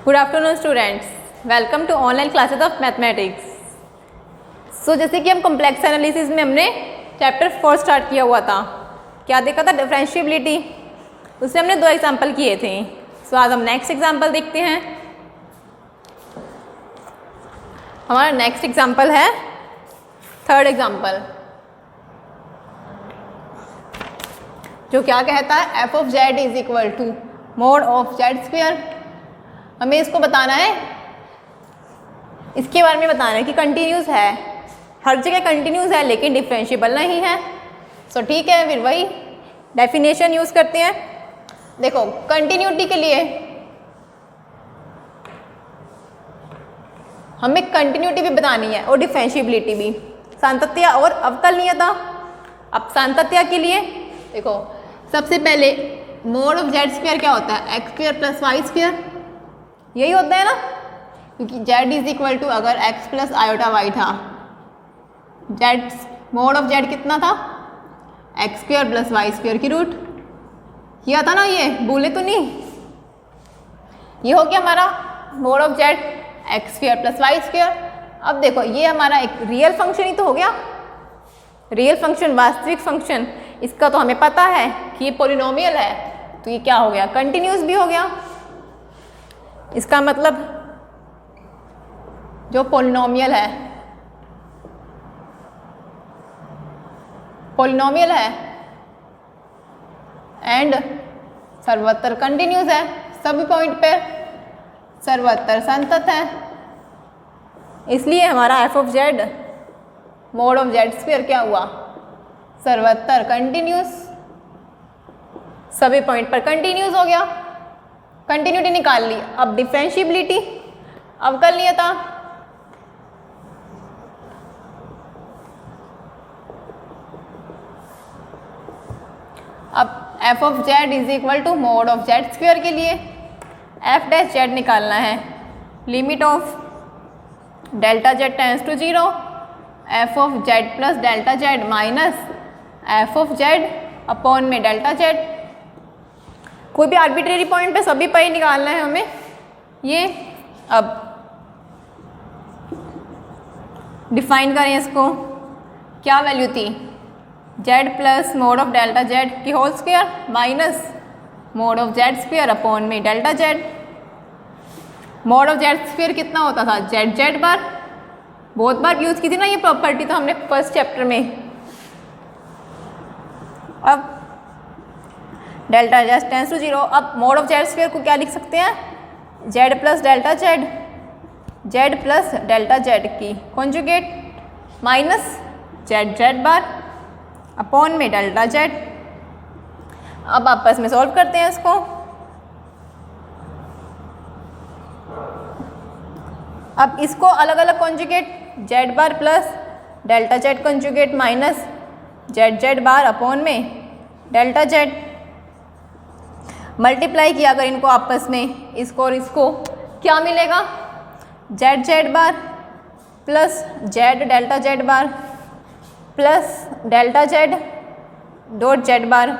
Good afternoon students, welcome to online classes of mathematics. So जैसे कि हम complex analysis में हमने चैप्टर 4 स्टार्ट किया हुआ था, क्या देखा था, डिफरेंशिएबिलिटी। उससे हमने 2 एग्जाम्पल किए थे। सो आज हम नेक्स्ट एग्जाम्पल देखते हैं। हमारा नेक्स्ट एग्जाम्पल है थर्ड एग्जाम्पल, जो क्या कहता है, F of Z is equal to mod of Z square. हमें इसको बताना है, इसके बारे में बताना है कि कंटिन्यूस है, हर जगह कंटिन्यूस है लेकिन डिफरेंशिएबल नहीं है। सो ठीक है, फिर वही डेफिनेशन यूज करते हैं। देखो, कंटिन्यूटी के लिए हमें कंटिन्यूटी भी बतानी है और डिफरेंशिएबिलिटी भी, सातत्य और अवकलनीयता। अब सातत्य के लिए देखो, सबसे पहले मोड ऑफ जेड स्क्वायर क्या होता है, X square plus Y square, यही होता है ना, क्योंकि जेड इज इक्वल टू, अगर एक्स प्लस आयोटा वाई था, जेड मोड ऑफ जेड कितना था, X square plus Y square की रूट, किया था ना, ये भूले तो नहीं। ये हो गया हमारा mod of Z X square plus Y square. अब देखो, ये हमारा एक रियल फंक्शन ही तो हो गया, रियल फंक्शन, वास्तविक फंक्शन। इसका तो हमें पता है कि ये पॉलिनोमियल है, तो ये क्या हो गया, कंटिन्यूस भी हो गया। इसका मतलब जो पॉलिनोमियल है, पॉलिनोमियल है एंड सर्वत्र कंटिन्यूस है, सभी पॉइंट पे सर्वत्र संतत है, इसलिए हमारा F of Z mod of Z square क्या हुआ, सर्वत्र कंटिन्यूस, सभी पॉइंट पर कंटिन्यूस हो गया। कंटिन्यूटी निकाल ली। अब डिफरेंशिएबिलिटी, अवकलनीयता। अब F of Z is equal to mod of Z square के लिए एफ डैश जेड निकालना है। Limit of delta Z tends to 0, F of Z plus delta Z minus F of Z upon में delta Z. कोई भी arbitrary point पे सभी पाई निकालना है हमें ये। अब डिफाइन करें इसको, क्या वैल्यू थी, Z plus mod of delta Z की whole square minus mod of Z square upon में delta Z. Mod of Z square कितना होता था, जेड जेड बार, बहुत बार यूज की थी ना ये प्रॉपर्टी, तो हमने फर्स्ट चैप्टर में। अब डेल्टा जेड टेंड्स टू 0। अब मोड ऑफ जेड स्क्वायर को क्या लिख सकते हैं, Z plus delta Z, Z plus delta Z की conjugate minus Z Z bar upon में डेल्टा जेड। अब आपस में सॉल्व करते हैं इसको। अब इसको अलग अलग conjugate, Z bar plus delta Z conjugate minus Z Z bar upon में डेल्टा जेड। मल्टीप्लाई किया अगर इनको आपस में, इसको और इसको, क्या मिलेगा, Z Z bar plus Z delta Z bar plus delta Z dot Z bar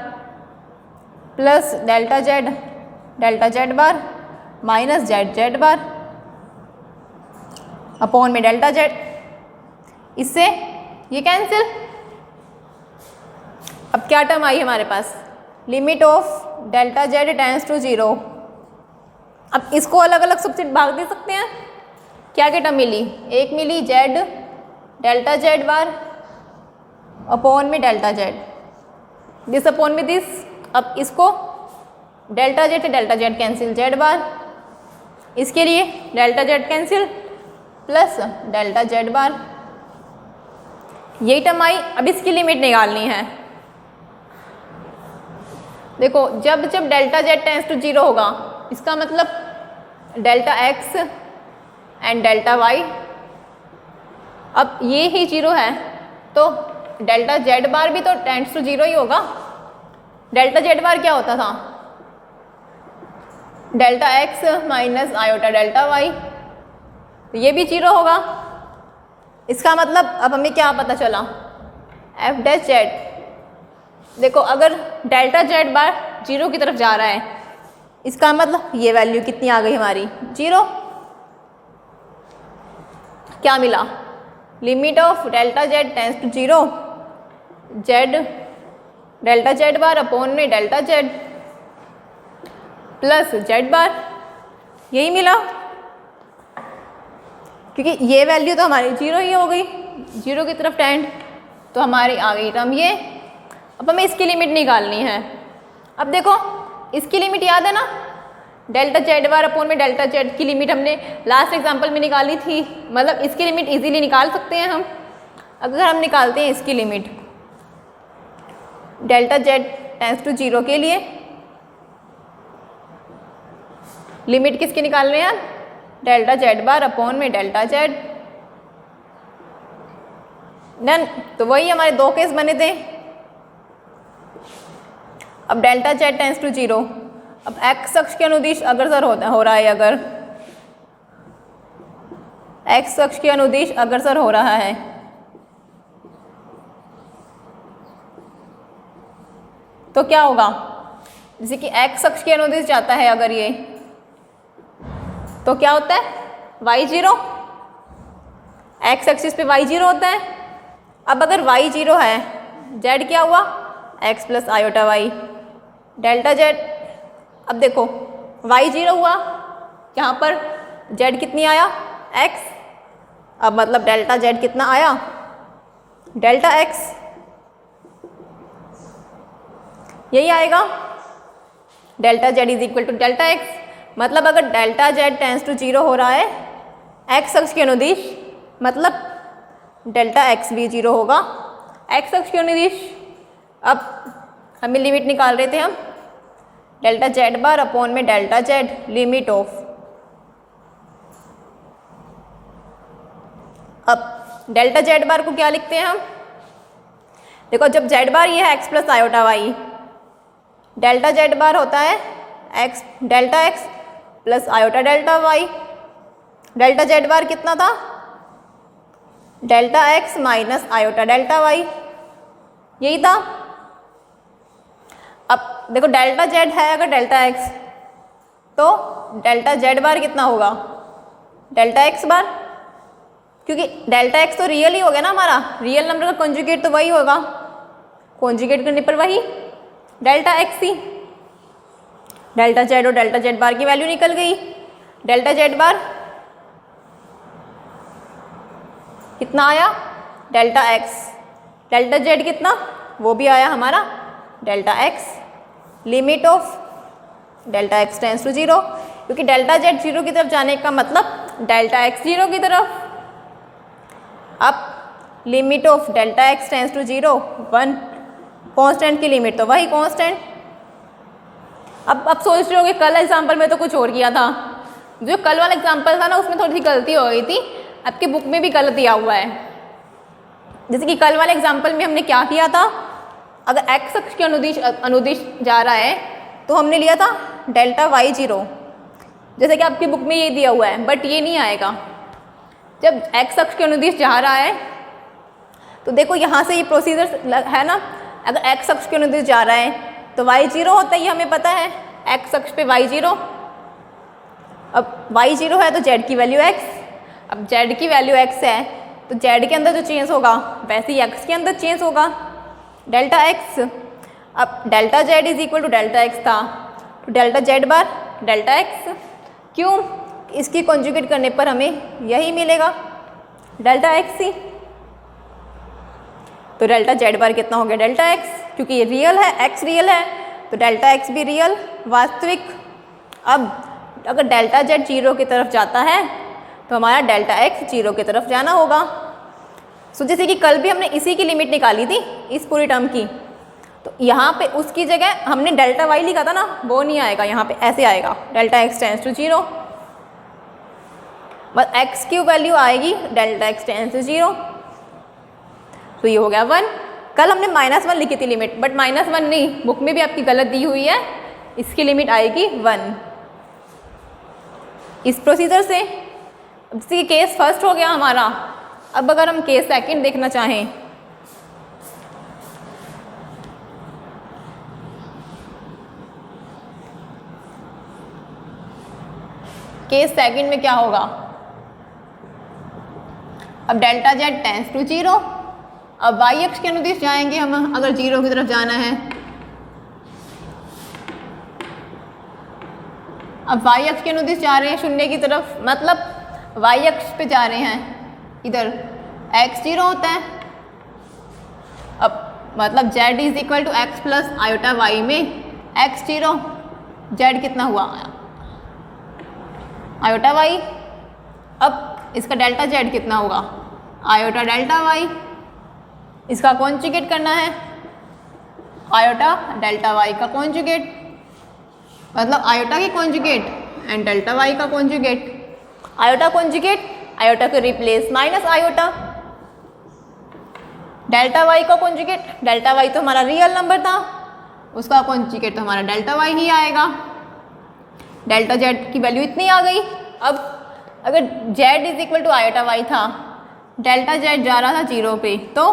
plus delta Z bar minus Z Z bar upon में डेल्टा जेड। इससे ये कैंसिल। अब क्या टर्म आई हमारे पास, limit of delta Z tends to 0। अब इसको अलग अलग सबसे भाग दे सकते हैं। क्या क्या टर्म मिली, एक मिली Z delta Z bar upon में डेल्टा जेड, दिस अपॉन में दिस। अब इसको डेल्टा जेड से delta Z cancel, Z bar, इसके लिए delta Z cancel plus delta Z bar, यही टर्म आई। अब इसकी लिमिट निकालनी है। देखो, जब जब डेल्टा जेड टेंड्स टू 0 होगा, इसका मतलब delta X and delta Y, अब ये ही 0 है तो डेल्टा जेड बार भी तो टेंड्स टू 0 ही होगा। डेल्टा जेड बार क्या होता था, delta X minus iota delta Y, तो ये भी 0 होगा। इसका मतलब अब हमें क्या पता चला, एफ डैश जेड। देखो, अगर डेल्टा जेड बार 0 की तरफ जा रहा है इसका मतलब ये वैल्यू कितनी आ गई हमारी 0। क्या मिला, limit of delta Z tends to 0 Z delta Z bar upon में delta Z plus Z bar, यही मिला। क्योंकि ये वैल्यू तो हमारी 0 ही हो गई, 0 की तरफ टेंड, तो हमारी आ गई टर्म ये। अब हमें इसकी लिमिट निकालनी है। अब देखो इसकी लिमिट याद है ना, डेल्टा जेड बार अपॉन में डेल्टा जेड की लिमिट हमने लास्ट एग्जांपल में निकाली थी। मतलब इसकी लिमिट इजीली निकाल सकते हैं हम। अगर हम निकालते हैं इसकी limit delta Z tends to 0 के लिए, लिमिट किसकी निकाल रहे हैं, डेल्टा जेड बार अपॉन में डेल्टा जेड। डन। तो वही हमारे दो केस बने थे। अब डेल्टा जेड टेंस टू 0, अब एक्स अक्ष के अनुदिश अग्रसर हो रहा है, अगर एक्स अक्ष के अनुदिश अग्रसर हो रहा है तो क्या होगा, जैसे कि एक्स अक्ष के अनुदिश जाता है अगर ये, तो क्या होता है y0, एक्स एक्सिस पे y0 होता है। अब अगर y0 है, z क्या हुआ x plus iota y delta z। अब देखो y0 हुआ, यहाँ पर z कितनी आया x, अब मतलब डेल्टा z कितना आया डेल्टा x, यही आएगा delta z is equal to delta x। मतलब अगर डेल्टा z टेंस टू 0 हो रहा है x अक्ष के अनुदिश, मतलब डेल्टा x भी 0 होगा x अक्ष के अनुदिश। अब हमें लिमिट निकाल रहे थे हम डेल्टा जेड बार अपॉन में डेल्टा जेड, लिमिट ऑफ, अब डेल्टा जेड बार को क्या लिखते हैं हम, देखो जब जेड बार ये है X plus iota Y, delta Z bar होता है X delta X plus iota delta Y. Delta Z bar कितना था, delta X minus iota delta Y, यही था। अब देखो डेल्टा जेड है अगर डेल्टा एक्स, तो डेल्टा जेड बार कितना होगा डेल्टा एक्स बार, क्योंकि डेल्टा एक्स तो रियल ही हो गया ना हमारा, रियल नंबर का कॉन्जुगेट तो वही होगा, कॉन्जुगेट करने पर वही डेल्टा एक्स ही। डेल्टा जेड और डेल्टा जेड बार की वैल्यू निकल गई। डेल्टा जेड बार कितना आया डेल्टा एक्स, डेल्टा जेड कितना वो भी आया हमारा delta X, limit of delta X tends to 0, क्योंकि डेल्टा जेड 0 की तरफ जाने का मतलब डेल्टा एक्स 0 की तरफ। अब limit of delta X tends to 0 1, constant की लिमिट तो वही कांस्टेंट। अब सोच रहे हो कि कल एग्जाम्पल में तो कुछ और किया था, जो कल वाला एग्जाम्पल था ना उसमें थोड़ी सी गलती हो गई थी, आपकी बुक में भी गलत दिया हुआ है। जैसे कि कल वाले एग्जाम्पल में हमने क्या किया था, अगर एक्स अक्ष के अनुदिश जा रहा है तो हमने लिया था डेल्टा y0, जैसे कि आपकी बुक में ये दिया हुआ है, बट ये नहीं आएगा। जब एक्स अक्ष के अनुदिश जा रहा है तो देखो यहाँ से ये प्रोसीजर है ना, अगर एक्स अक्ष के अनुदिश जा रहा है तो y0 होता है, ये हमें पता है, एक्स अक्ष पे y0। अब y0 है तो z की वैल्यू x, अब z की वैल्यू x है तो z के अंदर जो चेंज होगा वैसे ही x के अंदर चेंज होगा डेल्टा x। अब delta z is equal to delta x था, तो delta z bar delta x, क्यों, इसकी कॉन्जुगेट करने पर हमें यही मिलेगा डेल्टा x ही। तो डेल्टा z बार कितना हो गया डेल्टा x, क्योंकि ये रियल है, x रियल है तो डेल्टा x भी रियल वास्तविक। अब अगर डेल्टा z 0 की तरफ जाता है तो हमारा डेल्टा x 0 की तरफ जाना होगा। सो जैसे कि कल भी हमने इसी की लिमिट निकाली थी इस पूरी टर्म की, तो यहाँ पे उसकी जगह हमने डेल्टा y लिखा था ना, वो नहीं आएगा, यहाँ पे ऐसे आएगा डेल्टा x टेंस टू 0, बस x की वैल्यू आएगी डेल्टा x टेंस टू 0, तो ये हो गया 1। कल हमने -1 लिखी थी लिमिट, बट -1 नहीं, बुक में भी आपकी गलत दी हुई है, इसकी लिमिट आएगी 1। इस प्रोसीजर से जैसे केस फर्स्ट हो गया हमारा। अब अगर हम केस सेकंड देखना चाहें, केस सेकंड में क्या होगा, अब डेल्टा जेड टेंस टू 0, अब वाई अक्ष के अनुदिश जाएंगे हम, अगर 0 की तरफ जाना है, अब वाई अक्ष के अनुदिश जा रहे हैं 0 की तरफ, मतलब वाई अक्ष पे जा रहे हैं, इधर x 0 होता है, अब मतलब z is equal to X plus iota Y में x 0, z कितना हुआ आयोटा वाई, अब इसका डेल्टा z कितना होगा आयोटा डेल्टा वाई, इसका कॉन्जुगेट करना है आयोटा डेल्टा वाई का कॉन्जुगेट, मतलब आयोटा की कॉन्जुगेट एंड डेल्टा वाई का कॉन्जुगेट, आयोटा कॉन्जुगेट आयोटा को replace minus iota, delta Y का कॉन्जुगेट, डेल्टा वाई तो हमारा रियल नंबर था, उसका कॉन्जुगेट तो हमारा डेल्टा वाई ही आएगा, डेल्टा जेड की वैल्यू इतनी आ गई। अब अगर Z is equal to iota Y था, डेल्टा जेड जा रहा था 0 पे, तो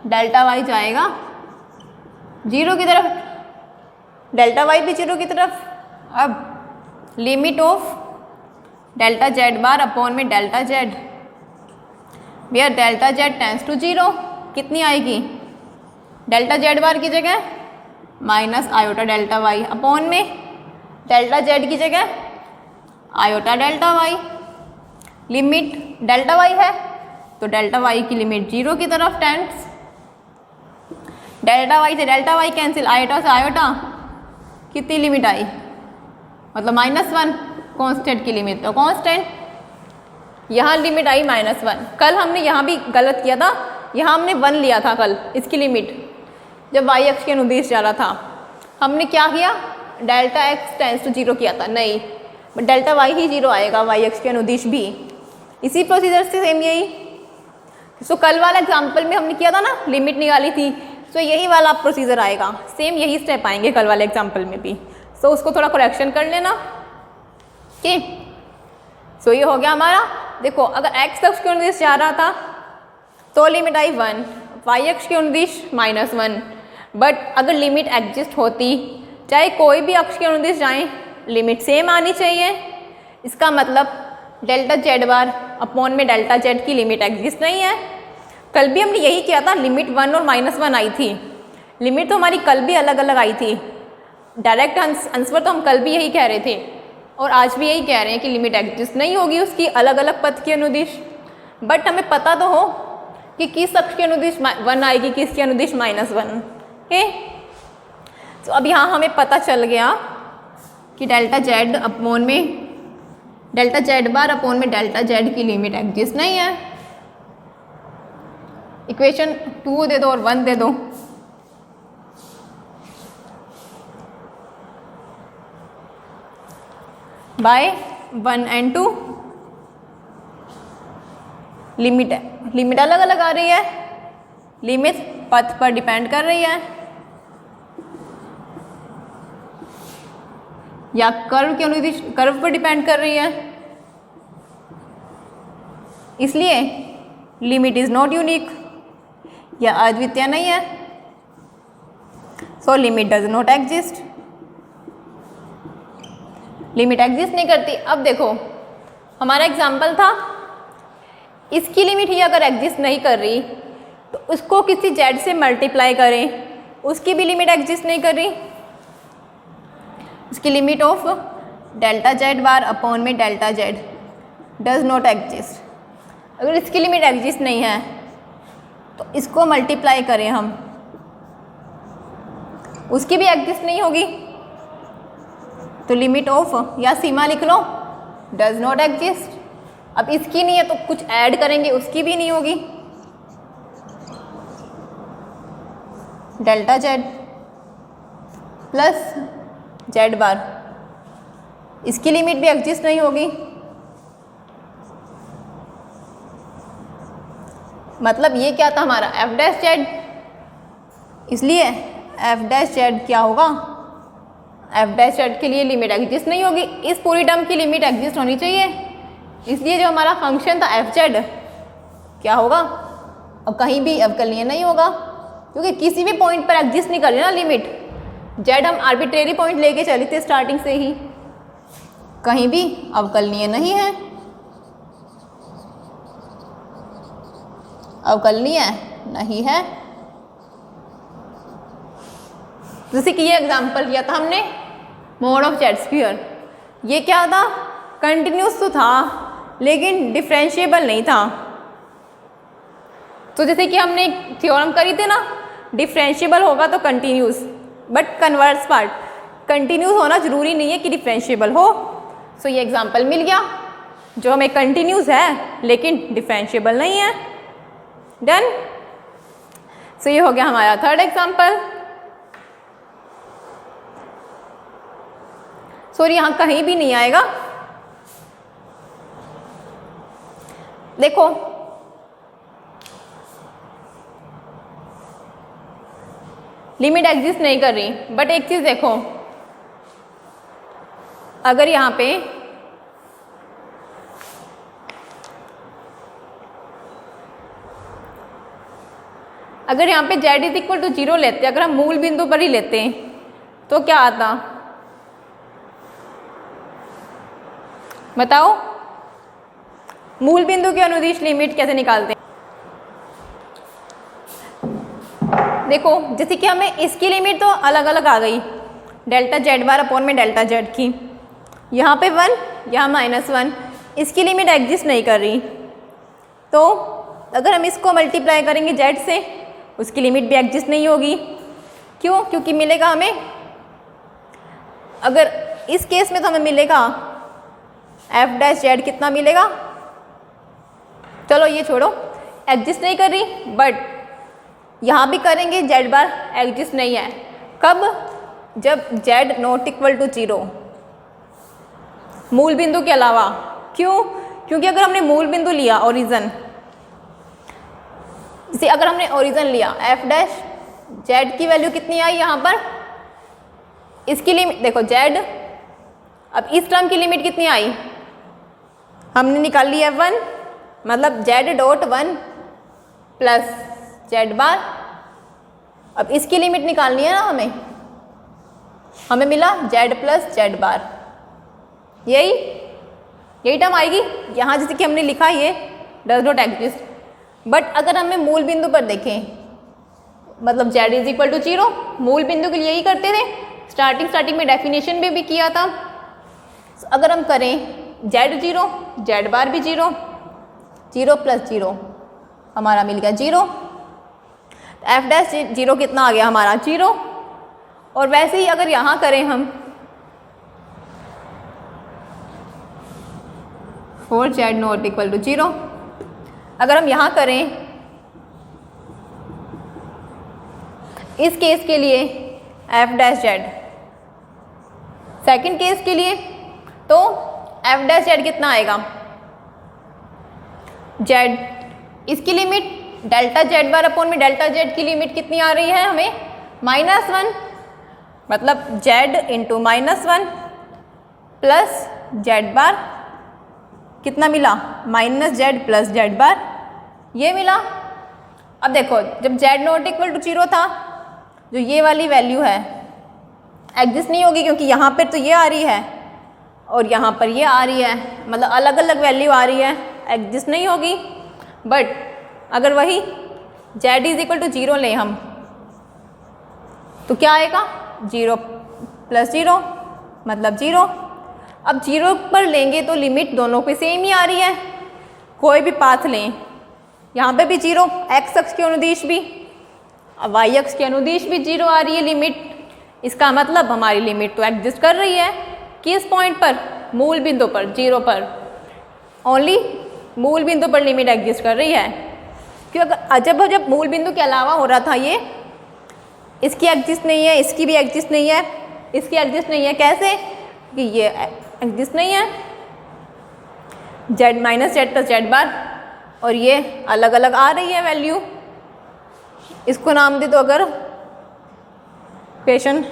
डेल्टा वाई जाएगा 0 की तरफ, डेल्टा वाई भी 0 की तरफ। अब limit of delta Z bar upon में delta Z, where delta Z tends to 0 कितनी आएगी, डेल्टा जेड बार की जगह minus iota delta Y upon में डेल्टा जेड की जगह iota delta Y, limit delta Y है तो डेल्टा वाई की लिमिट 0 की तरफ टेंड्स, डेल्टा वाई से डेल्टा वाई कैंसिल, आयोटा से आयोटा, कितनी लिमिट आई मतलब -1, कांस्टेंट की लिमिट तो कांस्टेंट, यहाँ लिमिट आई -1। कल हमने यहाँ भी गलत किया था, यहाँ हमने 1 लिया था कल इसकी लिमिट, जब वाई अक्ष के अनुदिश जा रहा था हमने क्या किया, डेल्टा एक्स टेंस टू 0 किया था, नहीं बट डेल्टा वाई ही 0 आएगा वाई अक्ष के अनुदिश भी, इसी प्रोसीजर से सेम यही। सो कल वाला एग्जाम्पल में हमने किया था ना, लिमिट निकाली थी, सो यही वाला प्रोसीजर आएगा, सेम यही स्टेप आएंगे कल वाले एग्जाम्पल में भी। सो उसको थोड़ा करेक्शन कर लेना, ठीक। सो ये हो गया हमारा, देखो अगर एक्स अक्ष के अनुदिश जा रहा था तो लिमिट आई 1, वाई अक्ष के अनुदिश -1, बट अगर लिमिट एग्जिस्ट होती, चाहे कोई भी अक्ष के अनुदिश जाएँ, लिमिट सेम आनी चाहिए, इसका मतलब डेल्टा जेड बार अपॉन में डेल्टा जेड की लिमिट एग्जिस्ट नहीं है। कल भी हमने यही किया था, लिमिट 1 और -1 आई थी, लिमिट तो हमारी कल भी अलग अलग आई थी, डायरेक्ट आंसर तो हम कल भी यही कह रहे थे और आज भी यही कह रहे हैं कि लिमिट एग्जिस्ट नहीं होगी उसकी अलग अलग पथ के अनुदिश, बट हमें पता तो हो कि किस अक्ष के अनुदिश 1 आएगी, किस के अनुदिश -1, ओके। तो अब यहाँ हमें पता चल गया कि डेल्टा जेड अपॉन में डेल्टा जेड बार अपॉन में डेल्टा जेड की लिमिट एग्जिस्ट नहीं है। इक्वेशन 2 दे दो और 1 दे दो, बाय 1 and 2 लिमिट अलग अलग आ रही है, लिमिट पथ पर डिपेंड कर रही है या कर्व के अनुदिश कर्व पर डिपेंड कर रही है, इसलिए लिमिट इज नॉट यूनिक या अद्वितीय नहीं है, so limit does not exist, limit exist नहीं करती। अब देखो हमारा एग्जाम्पल था, इसकी लिमिट ही अगर एग्जिस्ट नहीं कर रही तो उसको किसी जेड से मल्टीप्लाई करें, उसकी भी लिमिट एग्जिस्ट नहीं कर रही, उसकी limit of delta Z bar upon में delta Z does not exist. अगर इसकी लिमिट एग्जिस्ट नहीं है तो इसको मल्टीप्लाई करें हम, उसकी भी एग्जिस्ट नहीं होगी, तो लिमिट ऑफ या सीमा लिख लो डज नॉट एग्जिस्ट। अब इसकी नहीं है तो कुछ ऐड करेंगे, उसकी भी नहीं होगी, डेल्टा जेड प्लस जेड बार, इसकी लिमिट भी एग्जिस्ट नहीं होगी, मतलब ये क्या था हमारा एफ डैश जेड, इसलिए एफ डैश जेड क्या होगा, एफ डैश जेड के लिए लिमिट एग्जिस्ट नहीं होगी, इस पूरी टर्म की लिमिट एग्जिस्ट होनी चाहिए, इसलिए जो हमारा फंक्शन था एफ जेड क्या होगा, अब कहीं भी अवकलनीय नहीं होगा क्योंकि किसी भी पॉइंट पर एग्जिस्ट नहीं कर रही ना लिमिट, जेड हम आर्बिट्रेरी पॉइंट लेके चले थे स्टार्टिंग से ही, कहीं भी अवकलनीय नहीं है, अवकलनीय नहीं है। जैसे कि ये एग्जांपल लिया था हमने मोड ऑफ जेड स्क्वायर, ये क्या था, कंटिन्यूस तो था लेकिन डिफरेंशिएबल नहीं था। तो जैसे कि हमने एक थ्योरम करी थी ना, डिफरेंशिएबल होगा तो continuous, but converse part continuous होना जरूरी नहीं है कि डिफरेंशिएबल हो। सो ये एग्जांपल मिल गया जो हमें कंटिन्यूस है लेकिन डिफरेंशिएबल नहीं है। डन। सो ये हो गया हमारा थर्ड एग्जांपल। सॉरी यहाँ कहीं भी नहीं आएगा। देखो लिमिट एग्जिस्ट नहीं कर रही, बट एक चीज देखो, अगर यहाँ पे z इज इक्वल टू 0 लेते हैं, अगर हम मूल बिंदु पर ही लेते हैं तो क्या आता, बताओ। मूल बिंदु के अनुदिश लिमिट कैसे निकालते हैं? देखो जैसे कि हमें इसकी लिमिट तो अलग अलग आ गई, डेल्टा जेड बार अपॉन में डेल्टा जेड की, यहाँ पे 1, यहाँ -1, इसकी लिमिट एग्जिस्ट नहीं कर रही। तो अगर हम इसको मल्टीप्लाई करेंगे जेड से, उसकी लिमिट भी एग्जिस्ट नहीं होगी। क्यों? क्योंकि मिलेगा हमें, अगर इस केस में तो हमें मिलेगा एफ डैश जेड, कितना मिलेगा, चलो ये छोड़ो, एग्जिस्ट नहीं कर रही, बट यहाँ भी करेंगे जेड बार एग्जिस्ट नहीं है। कब? जब जेड नॉट इक्वल टू 0, मूल बिंदु के अलावा। क्यों? क्योंकि अगर हमने मूल बिंदु लिया ओरिजन, जैसे अगर हमने ओरिजन लिया एफ डैश जेड की वैल्यू कितनी आई यहाँ पर, इसकी लिमिट देखो जेड, अब इस टर्म की लिमिट कितनी आई, हमने निकाल ली F1, मतलब z.1 प्लस जेड बार। अब इसकी लिमिट निकालनी है ना हमें मिला z प्लस जेड बार, यही टर्म आएगी। यहाँ जैसे कि हमने लिखा ये डज नॉट एग्जिस्ट, बट अगर हमें मूल बिंदु पर देखें, मतलब z इज इक्वल टू 0, मूल बिंदु के लिए यही करते थे, स्टार्टिंग में डेफिनेशन में भी किया था। अगर हम करें z 0, जेड बार भी 0, 0 प्लस 0 हमारा मिल गया 0, एफ डैश 0 कितना आ गया हमारा 0। और वैसे ही अगर यहाँ करें हम 4z नॉट इक्वल टू 0, अगर हम यहाँ करें इस केस के लिए F dash Z, second case के लिए तो एफ डैश जेड कितना आएगा, जेड, इसकी limit delta Z bar upon में डेल्टा जेड की लिमिट कितनी आ रही है हमें, -1, मतलब Z into -1 plus Z bar कितना मिला, -z प्लस जेड बार, ये मिला। अब देखो जब z नॉट इक्वल टू 0 था, जो ये वाली वैल्यू है एग्जिस्ट नहीं होगी, क्योंकि यहाँ पर तो ये आ रही है और यहाँ पर ये आ रही है, मतलब अलग अलग वैल्यू आ रही है, एग्जिस्ट नहीं होगी। बट अगर वही z इज इक्वल टू 0 लें हम, तो क्या आएगा, 0 प्लस 0 मतलब 0। अब 0 पर लेंगे तो लिमिट दोनों पे सेम ही आ रही है, कोई भी पाथ लें, यहाँ पे भी 0, x अक्ष के अनुदिश भी, y अक्ष के अनुदिश भी 0 आ रही है लिमिट। इसका मतलब हमारी लिमिट तो एग्जिस्ट कर रही है, किस पॉइंट पर, मूल बिंदु पर, 0 पर, ओनली मूल बिंदु पर लिमिट एग्जिस्ट कर रही है। क्योंकि जब मूल बिंदु के अलावा हो रहा था ये, इसकी एग्जिस्ट नहीं है, इसकी भी एग्जिस्ट नहीं है, इसकी एग्जिस्ट नहीं है, कैसे कि ये एग्जिस्ट नहीं है, z minus Z plus Z bar, और ये अलग अलग आ रही है वैल्यू। इसको नाम दे दो अगर इक्वेशन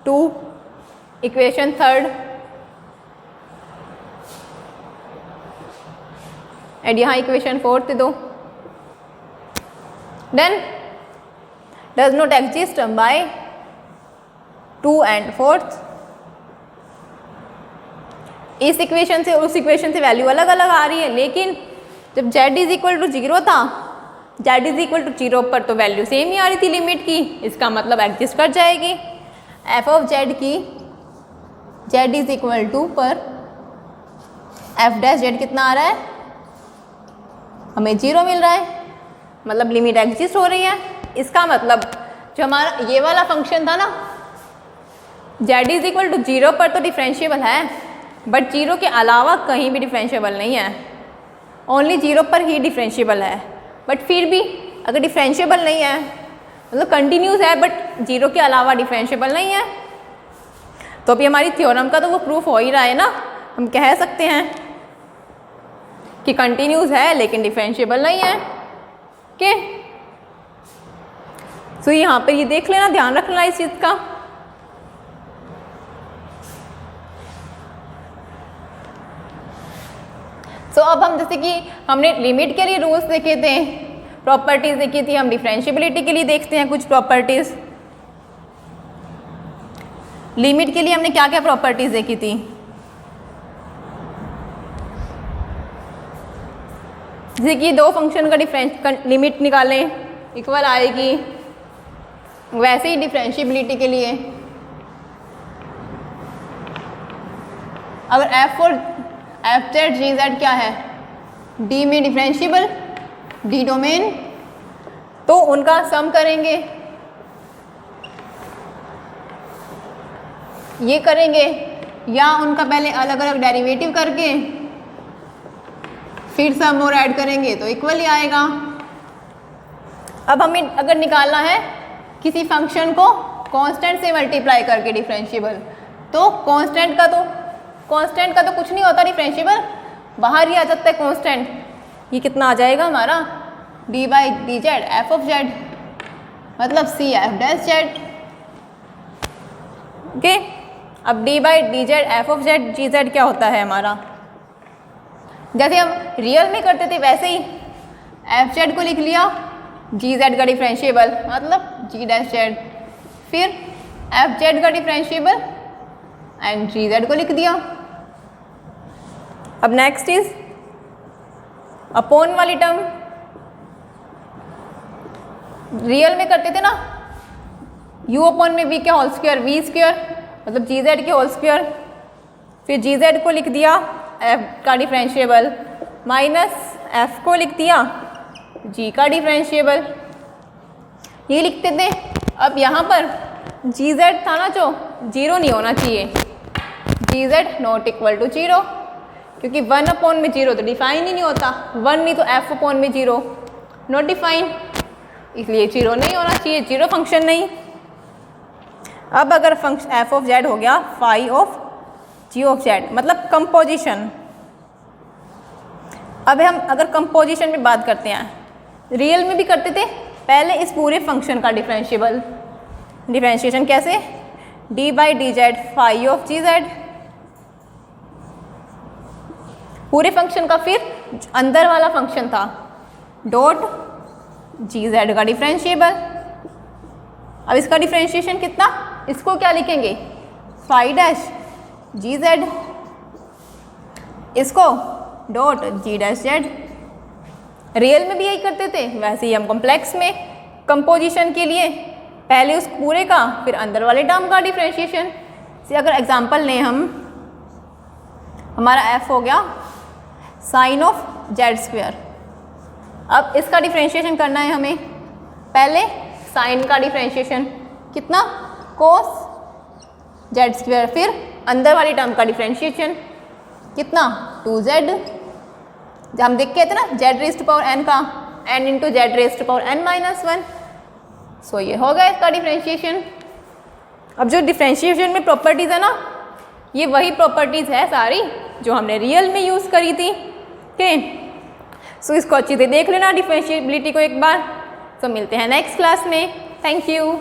2, इक्वेशन 3, एंड यहाँ इक्वेशन 4 दे दो। Then does not exist by 2 and 4, इस इक्वेशन से और उस इक्वेशन से वैल्यू अलग अलग आ रही है, लेकिन जब z इज इक्वल टू 0 था, z इज इक्वल टू 0 पर तो वैल्यू सेम ही आ रही थी लिमिट की, इसका मतलब एग्जिस्ट कर जाएगी। एफ ऑफ जेड की z इज इक्वल टू पर एफ डैश जेड कितना आ रहा है, हमें 0 मिल रहा है, मतलब लिमिट एग्जिस्ट हो रही है। इसका मतलब जो हमारा ये वाला फंक्शन था ना, z इज इक्वल टू 0 पर तो डिफरेंशिएबल है, बट 0 के अलावा कहीं भी डिफरेंशिएबल नहीं है, ओनली 0 पर ही डिफरेंशिएबल है। बट फिर भी अगर डिफरेंशिएबल नहीं है, मतलब कंटिन्यूस है बट 0 के अलावा डिफरेंशिएबल नहीं है, तो अभी हमारी थ्योरम का तो वो प्रूफ हो ही रहा है ना, हम कह सकते हैं कि कंटिन्यूस है लेकिन डिफरेंशिएबल नहीं है। ओके, सो यहाँ पर ये देख लेना, ध्यान रखना इस चीज़ का। सो अब हम जैसे कि हमने लिमिट के लिए रूल्स देखे थे, प्रॉपर्टीज देखी थी, हम डिफरेंशिएबिलिटी के लिए देखते हैं कुछ प्रॉपर्टीज। लिमिट के लिए हमने क्या क्या प्रॉपर्टीज देखी थी? जैसे कि दो फंक्शन का लिमिट निकालें इक्वल आएगी, वैसे ही डिफरेंशिएबिलिटी के लिए अगर एफ और एफ जेड जी जेड क्या है, डी में डिफरेंशिएबल, डी डोमेन, तो उनका सम करेंगे, ये करेंगे, या उनका पहले अलग अलग डेरिवेटिव करके फिर सम और ऐड करेंगे तो इक्वल ही आएगा। अब हमें अगर निकालना है किसी फंक्शन को कांस्टेंट से मल्टीप्लाई करके डिफरेंशिएबल, तो कांस्टेंट का तो कुछ नहीं होता डिफरेंशिएबल, बाहर ही आ जाता है कांस्टेंट। ये कितना आ जाएगा हमारा, D by D Z F of Z, मतलब C F dash Z. Okay, अब D by D Z F of Z G Z क्या होता है हमारा, जैसे हम रियल में करते थे वैसे ही एफ जेड को लिख लिया, जी जेड का डिफरेंशिएबल मतलब जी डैश जेड, फिर एफ जेड का डिफरेंशिएबल एंड जी जेड को लिख दिया। अब नेक्स्ट इज अपॉन वाली टर्म, रियल में करते थे ना, u अपॉन में v के होल स्क्वायर, वी स्क्वायर मतलब जी जेड के होल स्क्वायर, फिर जी जेड को लिख दिया f का डिफरेंशिएबल माइनस f को लिख दिया g का डिफरेंशिएबल, ये लिखते थे। अब यहाँ पर जी जेड था ना जो 0 नहीं होना चाहिए, जी जेड नॉट इक्वल टू 0, क्योंकि 1 अपॉन में 0 तो डिफाइन ही नहीं होता, 1 नहीं तो f अपॉन में 0 नॉट डिफाइन, इसलिए 0 नहीं होना चाहिए, 0 फंक्शन नहीं। अब अगर फंक्शन एफ ऑफ जेड हो गया phi of G of Z, मतलब कंपोजिशन। अब हम अगर कंपोजिशन में बात करते हैं, रियल में भी करते थे, पहले इस पूरे फंक्शन का डिफरेंशिएशन कैसे, D by D Z phi of G Z, पूरे फंक्शन का, फिर अंदर वाला फंक्शन था डॉट जी जेड का डिफरेंशिएबल। अब इसका डिफरेंशिएशन कितना, इसको क्या लिखेंगे, फाई डैश जी जेड, इसको dot G dash Z. Real में भी यही करते थे, वैसे ही हम कॉम्प्लेक्स में कंपोजिशन के लिए पहले उस पूरे का फिर अंदर वाले टर्म का डिफरेंशिएशन। से अगर एग्जांपल लें हम, हमारा f हो गया साइन ऑफ जेड स्क्वायर, अब इसका डिफरेंशिएशन करना है हमें, पहले साइन का डिफरेंशिएशन कितना, कोस जेड स्क्वायर, फिर अंदर वाली टर्म का डिफरेंशिएशन कितना, 2z, जब हम देख के थे ना Z raised to power n का, n into Z raised to power n minus 1, so ये हो गया इसका डिफरेंशिएशन। अब जो डिफरेंशिएशन में प्रॉपर्टीज़ है ना, ये वही प्रॉपर्टीज़ है सारी जो हमने रियल में यूज़ करी थी। ओके, सो इसको अच्छी से देख लेना डिफरेंशिएबिलिटी को एक बार। तो मिलते हैं नेक्स्ट क्लास में, थैंक यू।